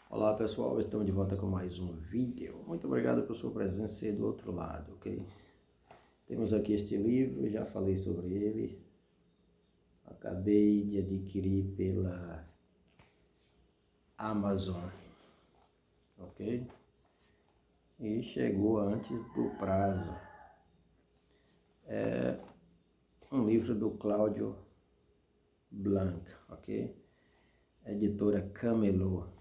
Olá pessoal, estamos de volta com mais um vídeo. Muito obrigado por sua presença aí do outro lado, ok? Temos aqui este livro, já falei sobre ele. Acabei de adquirir pela Amazon, ok? E chegou antes do prazo. É um livro do Cláudio Blanc, ok? Editora Camelot.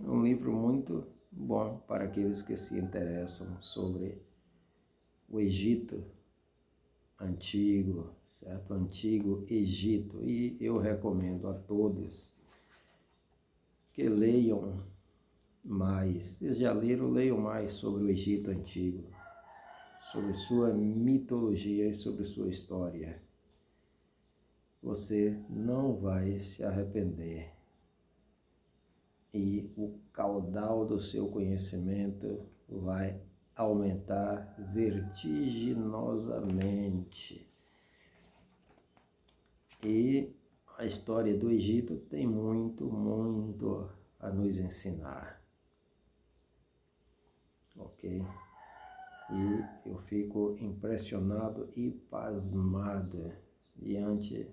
Um livro muito bom para aqueles que se interessam sobre o Egito antigo, certo? Antigo Egito. E eu recomendo a todos que leiam mais. Vocês já leram? Leiam mais sobre o Egito antigo, sobre sua mitologia e sobre sua história. Você não vai se arrepender. E o caudal do seu conhecimento vai aumentar vertiginosamente. E a história do Egito tem muito a nos ensinar. Ok? E eu fico impressionado e pasmado diante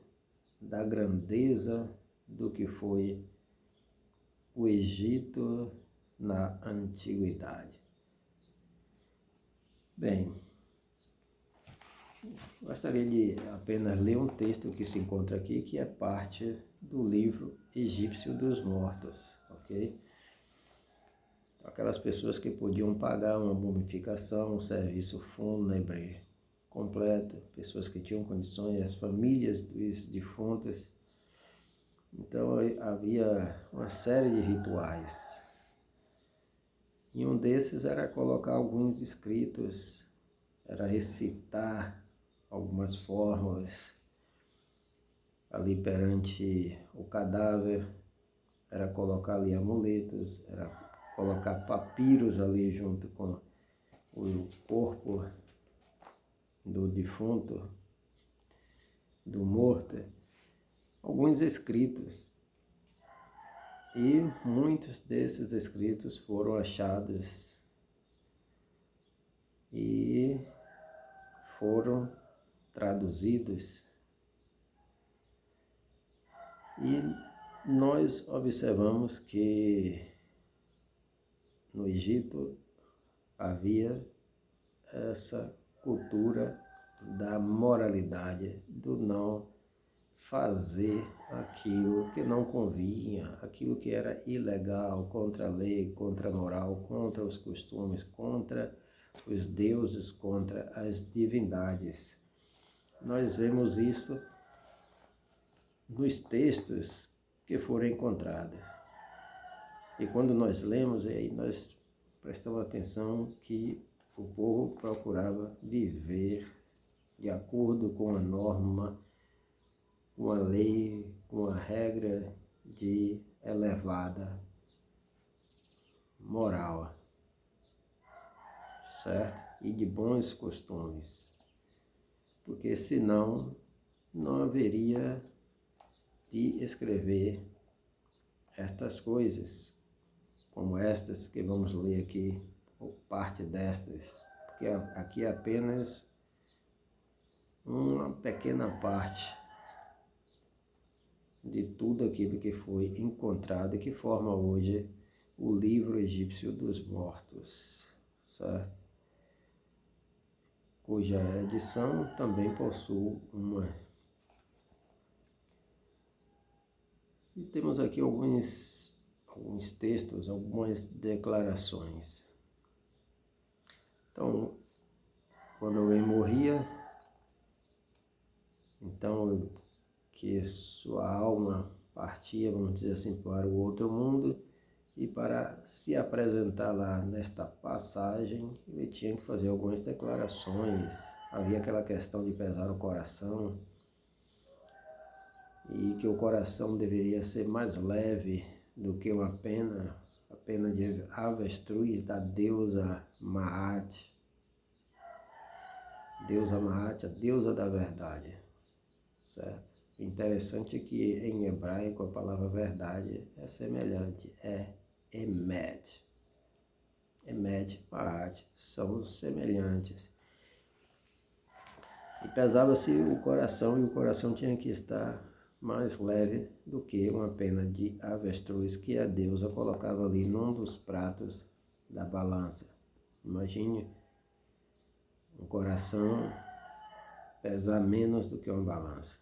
da grandeza do que foi o Egito na antiguidade. Bem, gostaria de apenas ler um texto que se encontra aqui, que é parte do livro Egípcio dos Mortos, ok? Aquelas pessoas que podiam pagar uma mumificação, um serviço fúnebre completo, pessoas que tinham condições, as famílias dos defuntos. Então havia uma série de rituais. E um desses era colocar alguns escritos, era recitar algumas fórmulas ali perante o cadáver, era colocar ali amuletos, era colocar papiros ali junto com o corpo do defunto, do morto, alguns escritos. E muitos desses escritos foram achados e foram traduzidos. E nós observamos que no Egito havia essa cultura da moralidade, do não fazer aquilo que não convinha, aquilo que era ilegal, contra a lei, contra a moral, contra os costumes, contra os deuses, contra as divindades. Nós vemos isso nos textos que foram encontrados. E quando nós lemos, aí nós prestamos atenção que o povo procurava viver de acordo com a norma, com a lei, com a regra de elevada moral, certo? E de bons costumes. Porque senão não haveria de escrever estas coisas, como estas que vamos ler aqui, ou parte destas, porque aqui é apenas uma pequena parte de tudo aquilo que foi encontrado e que forma hoje o livro egípcio dos mortos, certo? Cuja edição também possui uma. E temos aqui alguns textos, algumas declarações. Então, quando alguém morria, então que sua alma partia, vamos dizer assim, para o outro mundo, e para se apresentar lá nesta passagem, ele tinha que fazer algumas declarações. Havia aquela questão de pesar o coração, e que o coração deveria ser mais leve do que a pena de avestruz da deusa Maat. Deusa Maat, a deusa da verdade, certo? Interessante é que em hebraico a palavra verdade é semelhante, é Emed. Emed, Maat, são semelhantes. E pesava-se o coração, e o coração tinha que estar mais leve do que uma pena de avestruz que a deusa colocava ali num dos pratos da balança. Imagine um coração pesar menos do que uma balança.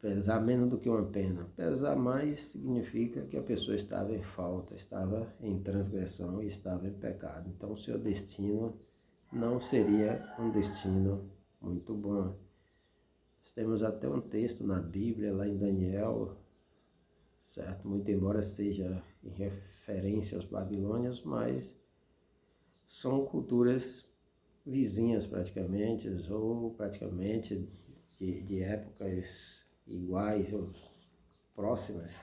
Pesar menos do que uma pena. Pesar mais significa que a pessoa estava em falta, estava em transgressão e estava em pecado. Então, o seu destino não seria um destino muito bom. Nós temos até um texto na Bíblia, lá em Daniel, certo? Muito embora seja em referência aos babilônios, mas são culturas vizinhas praticamente, ou praticamente de épocas iguais ou próximas,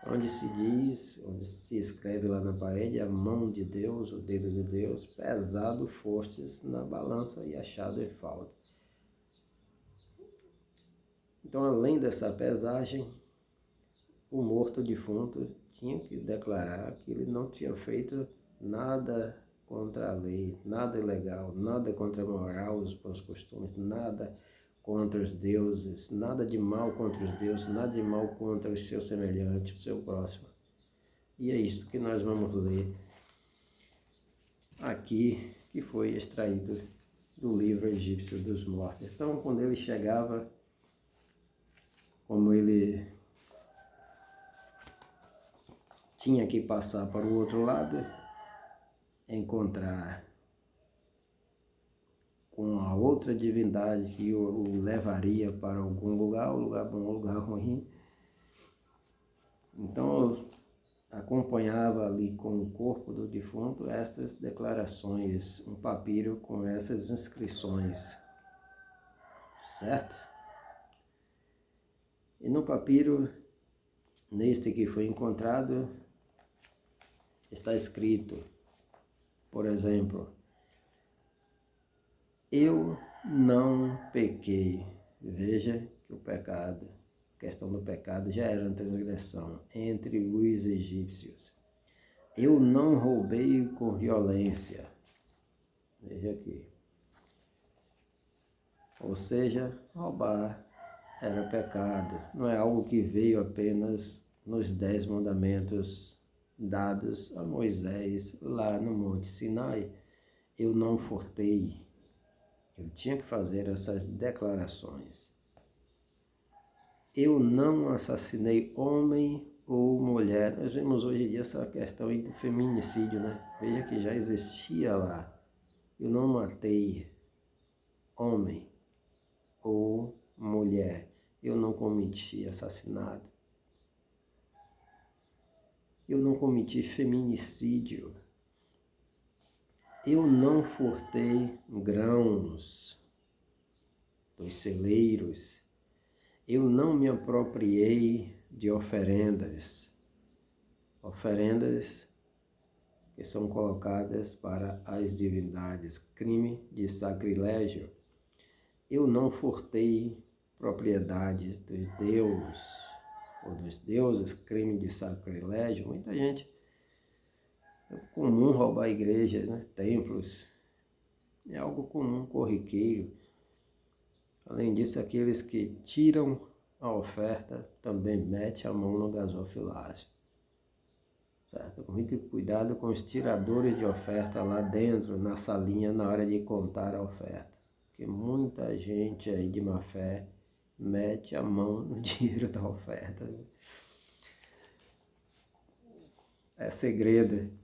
onde se diz, onde se escreve lá na parede, a mão de Deus, o dedo de Deus, pesado fortes na balança e achado em falta. Então, além dessa pesagem, o morto defunto tinha que declarar que ele não tinha feito nada contra a lei, nada ilegal, nada contra a moral, os bons costumes, nada contra os deuses, nada de mal contra os deuses, nada de mal contra os seus semelhantes, o seu próximo. E é isso que nós vamos ler aqui, que foi extraído do livro egípcio dos mortos. Então, quando ele chegava, como ele tinha que passar para o outro lado, encontrar com a outra divindade que o levaria para algum lugar, um lugar bom, um lugar ruim. Então, acompanhava ali com o corpo do defunto estas declarações, um papiro com essas inscrições, certo? E no papiro, neste que foi encontrado, está escrito, por exemplo, eu não pequei. Veja que o pecado, a questão do pecado já era uma transgressão entre os egípcios. Eu não roubei com violência. Veja aqui. Ou seja, roubar era pecado. Não é algo que veio apenas nos 10 mandamentos dados a Moisés lá no Monte Sinai. Eu não furtei. Ele tinha que fazer essas declarações. Eu não assassinei homem ou mulher. Nós vemos hoje em dia essa questão do feminicídio, né? Veja que já existia lá. Eu não matei homem ou mulher. Eu não cometi assassinato. Eu não cometi feminicídio. Eu não furtei grãos dos celeiros. Eu não me apropriei de oferendas. Oferendas que são colocadas para as divindades. Crime de sacrilégio. Eu não furtei propriedades dos deuses ou dos deuses. Crime de sacrilégio. Muita gente... É comum roubar igrejas, né? Templos. É algo comum, corriqueiro. Além disso, aqueles que tiram a oferta também metem a mão no gasofilácio. Certo? Muito cuidado com os tiradores de oferta lá dentro, na salinha, na hora de contar a oferta. Porque muita gente aí de má fé mete a mão no dinheiro da oferta. É segredo.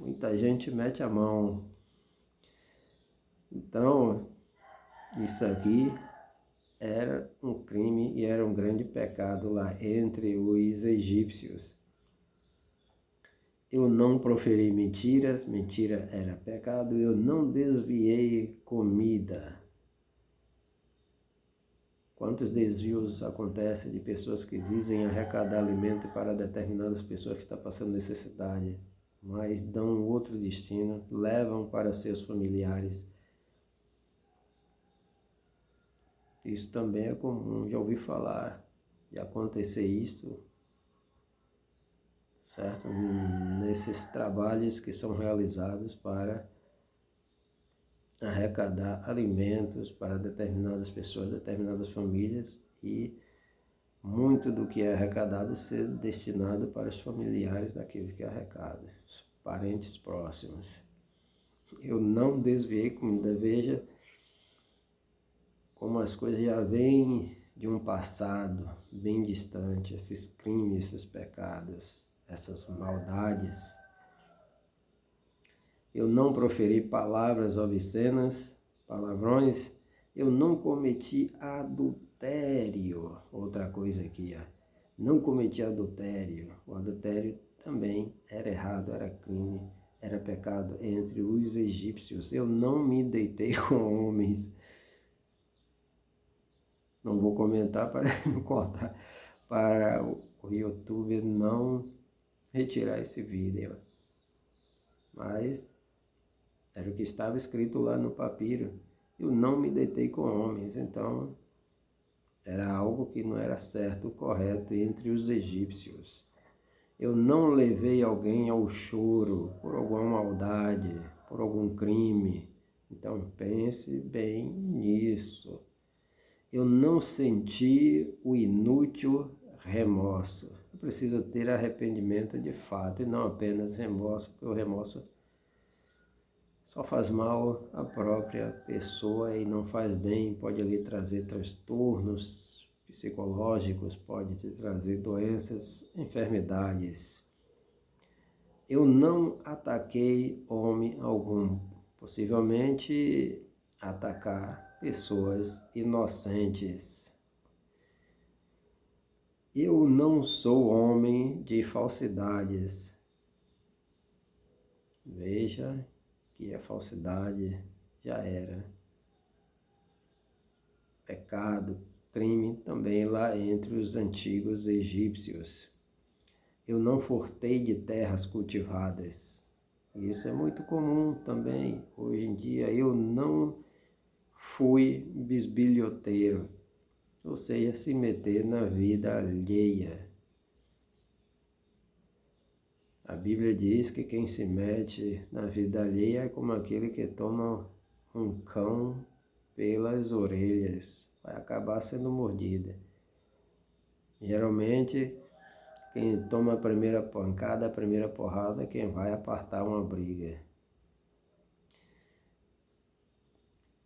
Muita gente mete a mão. Então, isso aqui era um crime e era um grande pecado lá entre os egípcios. Eu não proferi mentiras, mentira era pecado. Eu não desviei comida. Quantos desvios acontecem de pessoas que dizem arrecadar alimento para determinadas pessoas que estão passando necessidade, mas dão outro destino, levam para seus familiares. Isso também é comum, já ouvi falar de acontecer isso certo? Nesses trabalhos que são realizados para arrecadar alimentos para determinadas pessoas, determinadas famílias, e muito do que é arrecadado ser destinado para os familiares daqueles que arrecadam, os parentes próximos. Eu não desviei comida, veja como as coisas já vêm de um passado bem distante, esses crimes, esses pecados, essas maldades. Eu não proferi palavras obscenas, palavrões. Eu não cometi adultério. Outra coisa aqui, ó. Não cometi adultério. O adultério também era errado, era crime, era pecado entre os egípcios. Eu não me deitei com homens. Não vou comentar para não cortar, para o YouTube não retirar esse vídeo. Mas era o que estava escrito lá no papiro. Eu não me deitei com homens, então era algo que não era certo, correto entre os egípcios. Eu não levei alguém ao choro por alguma maldade, por algum crime. Então pense bem nisso. Eu não senti o inútil remorso. Eu preciso ter arrependimento de fato e não apenas remorso, porque o remorso só faz mal à própria pessoa e não faz bem, pode lhe trazer transtornos psicológicos, pode te trazer doenças, enfermidades. Eu não ataquei homem algum, possivelmente atacar pessoas inocentes. Eu não sou homem de falsidades. Veja que a falsidade já era pecado, crime também lá entre os antigos egípcios. Eu não furtei de terras cultivadas. Isso é muito comum também. Hoje em dia eu não fui bisbilhoteiro, ou seja, se meter na vida alheia. A Bíblia diz que quem se mete na vida alheia é como aquele que toma um cão pelas orelhas, vai acabar sendo mordida. Geralmente, quem toma a primeira pancada, a primeira porrada, é quem vai apartar uma briga.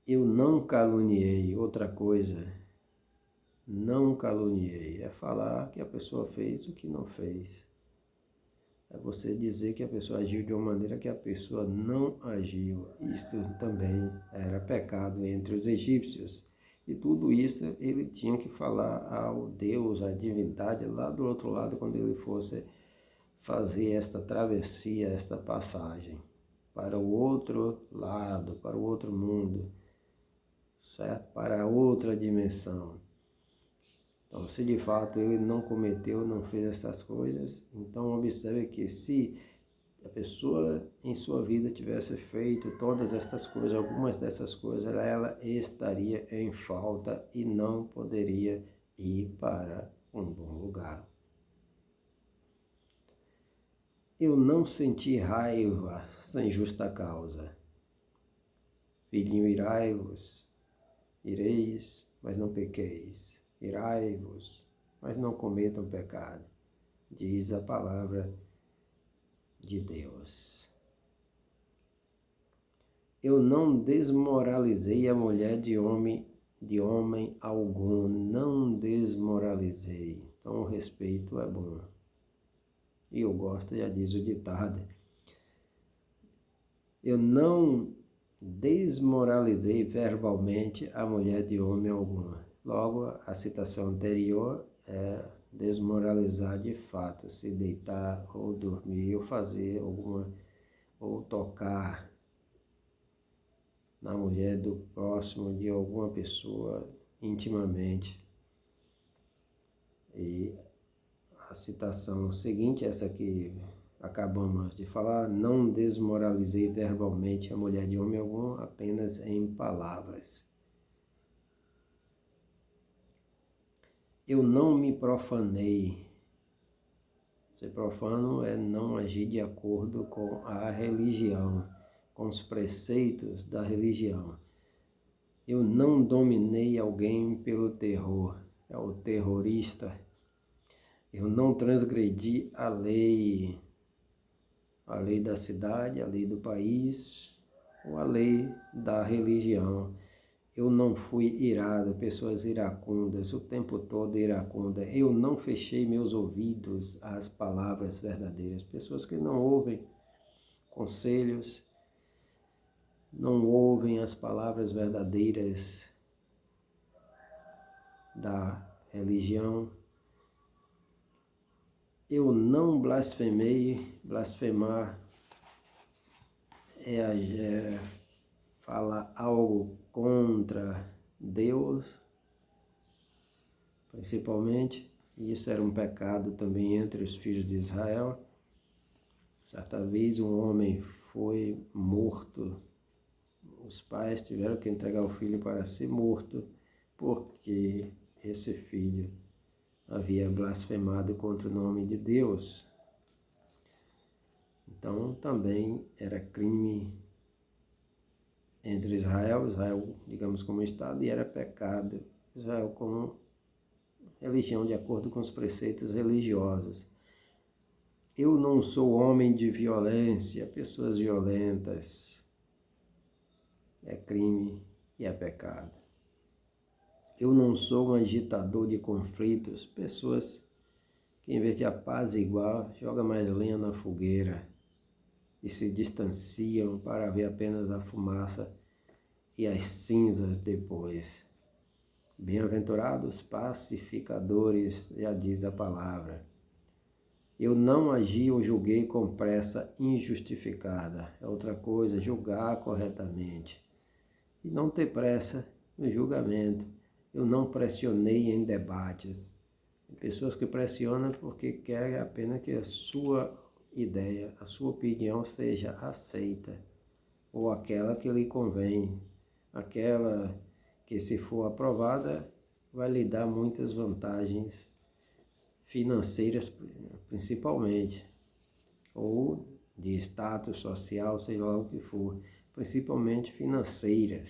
Eu não caluniei, outra coisa, não caluniei, é falar que a pessoa fez o que não fez. É você dizer que a pessoa agiu de uma maneira que a pessoa não agiu. Isso também era pecado entre os egípcios. E tudo isso ele tinha que falar ao Deus, à divindade, lá do outro lado, quando ele fosse fazer esta travessia, esta passagem para o outro lado, para o outro mundo, certo? Para outra dimensão. Então, se de fato ele não cometeu, não fez essas coisas, então observe que se a pessoa em sua vida tivesse feito todas estas coisas, algumas dessas coisas, ela estaria em falta e não poderia ir para um bom lugar. Eu não senti raiva sem justa causa. Filhinho, ireis, mas não pequeis. Irai-vos, mas não cometam pecado, diz a palavra de Deus. Eu não desmoralizei a mulher de homem algum, não desmoralizei. Então o respeito é bom. E eu gosto, já diz o ditado. Eu não desmoralizei verbalmente a mulher de homem algum. Logo, a citação anterior é desmoralizar de fato, se deitar ou dormir ou fazer alguma, ou tocar na mulher do próximo, de alguma pessoa intimamente. E a citação seguinte, essa que acabamos de falar, não desmoralizei verbalmente a mulher de homem algum, apenas em palavras. Eu não me profanei. Ser profano é não agir de acordo com a religião, com os preceitos da religião. Eu não dominei alguém pelo terror, é o terrorista. Eu não transgredi a lei da cidade, a lei do país ou a lei da religião. Eu não fui irado, pessoas iracundas, o tempo todo iracunda. Eu não fechei meus ouvidos às palavras verdadeiras. Pessoas que não ouvem conselhos, não ouvem as palavras verdadeiras da religião. Eu não blasfemei. Blasfemar é falar algo contra Deus, principalmente. Isso era um pecado também entre os filhos de Israel. Certa vez um homem foi morto. Os pais tiveram que entregar o filho para ser morto, porque esse filho havia blasfemado contra o nome de Deus. Então também era crime entre Israel, digamos como Estado, e era pecado, Israel como religião de acordo com os preceitos religiosos. Eu não sou homem de violência, pessoas violentas é crime e é pecado. Eu não sou um agitador de conflitos, pessoas que em vez de apaziguar, jogam mais lenha na fogueira e se distanciam para ver apenas a fumaça e as cinzas depois. Bem-aventurados pacificadores, já diz a palavra. Eu não agi ou julguei com pressa injustificada. É outra coisa, julgar corretamente. E não ter pressa no julgamento. Eu não pressionei em debates. Tem pessoas que pressionam porque querem apenas que a sua ideia, a sua opinião seja aceita, ou aquela que lhe convém, aquela que, se for aprovada, vai lhe dar muitas vantagens financeiras, principalmente, ou de status social, seja lá o que for, principalmente financeiras.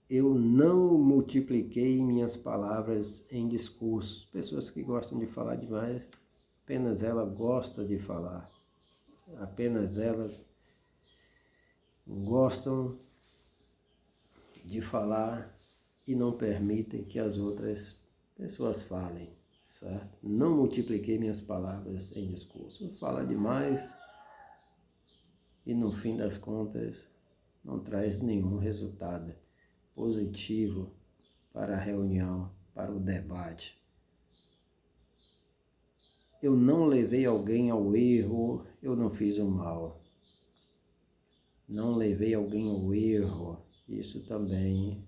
Eu não multipliquei minhas palavras em discursos. Pessoas que gostam de falar demais, apenas elas gostam de falar. Apenas elas gostam de falar e não permitem que as outras pessoas falem, certo? Não multipliquei minhas palavras em discurso. Fala demais e no fim das contas não traz nenhum resultado positivo para a reunião, para o debate. Eu não levei alguém ao erro, eu não fiz o mal. Não levei alguém ao erro, isso também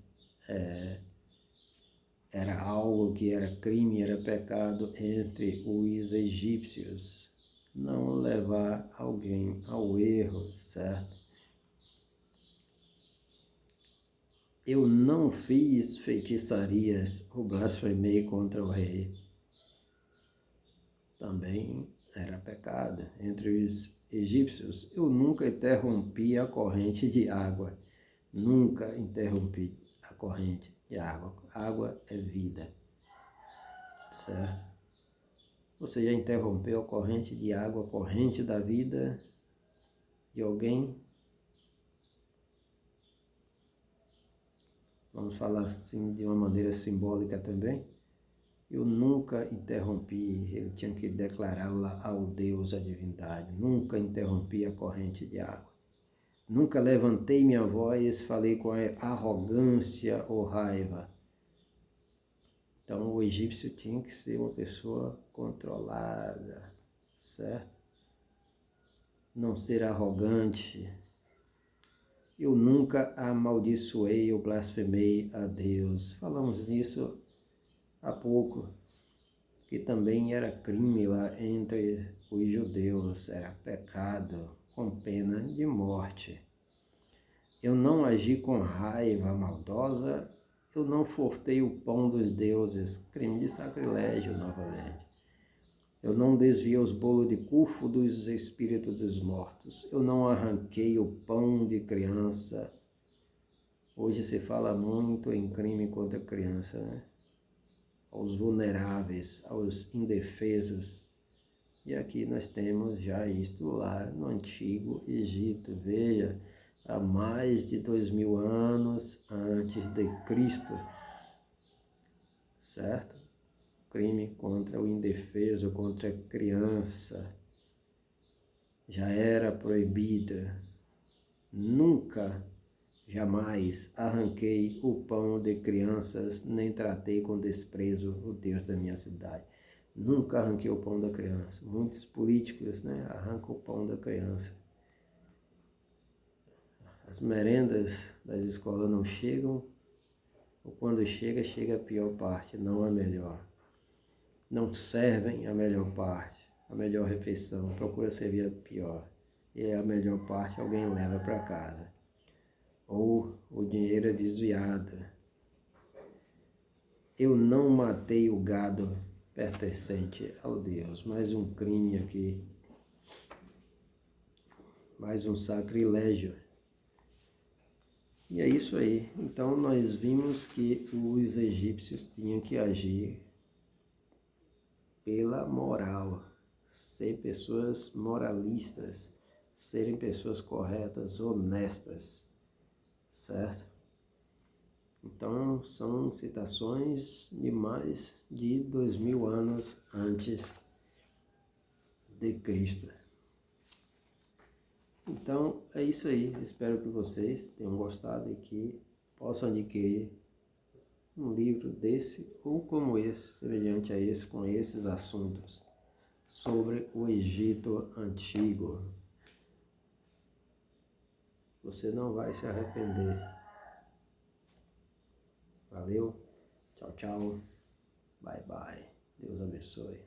era algo que era crime, era pecado entre os egípcios. Não levar alguém ao erro, certo? Eu não fiz feitiçarias ou blasfemei contra o rei. Também era pecado entre os egípcios. Eu nunca interrompi a corrente de água. Nunca interrompi a corrente de água. Água é vida, certo? Você já interrompeu a corrente de água, a corrente da vida de alguém? Vamos falar assim de uma maneira simbólica também. Eu nunca interrompi, ele tinha que declarar lá ao Deus a divindade. Nunca interrompi a corrente de água. Nunca levantei minha voz, falei com arrogância ou raiva. Então o egípcio tinha que ser uma pessoa controlada, certo? Não ser arrogante. Eu nunca amaldiçoei ou blasfemei a Deus. Falamos nisso há pouco, que também era crime lá entre os judeus, era pecado com pena de morte. Eu não agi com raiva maldosa, eu não furtei o pão dos deuses, crime de sacrilégio novamente. Eu não desviei os bolos de Cufo dos espíritos dos mortos. Eu não arranquei o pão de criança. Hoje se fala muito em crime contra a criança, né? Aos vulneráveis, aos indefesos. E aqui nós temos já isto lá no Antigo Egito. Veja, há mais de 2000 anos antes de Cristo, certo? Crime contra o indefeso, contra a criança, já era proibida. Nunca, jamais arranquei o pão de crianças, nem tratei com desprezo o Deus da minha cidade. Nunca arranquei o pão da criança. Muitos políticos, né, arrancam o pão da criança. As merendas das escolas não chegam, ou quando chega, chega a pior parte, não a melhor. Não servem a melhor parte, a melhor refeição, procura servir a pior. E a melhor parte alguém leva para casa. Ou o dinheiro é desviado. Eu não matei o gado pertencente ao Deus. Mais um crime aqui. Mais um sacrilégio. E é isso aí. Então nós vimos que os egípcios tinham que agir pela moral, ser pessoas moralistas, serem pessoas corretas, honestas, certo? Então são citações de mais de 2000 anos antes de Cristo. Então é isso aí, espero que vocês tenham gostado e que possam adquirir um livro desse ou como esse, semelhante a esse, com esses assuntos sobre o Egito Antigo. Você não vai se arrepender. Valeu, tchau, tchau, bye, bye, Deus abençoe.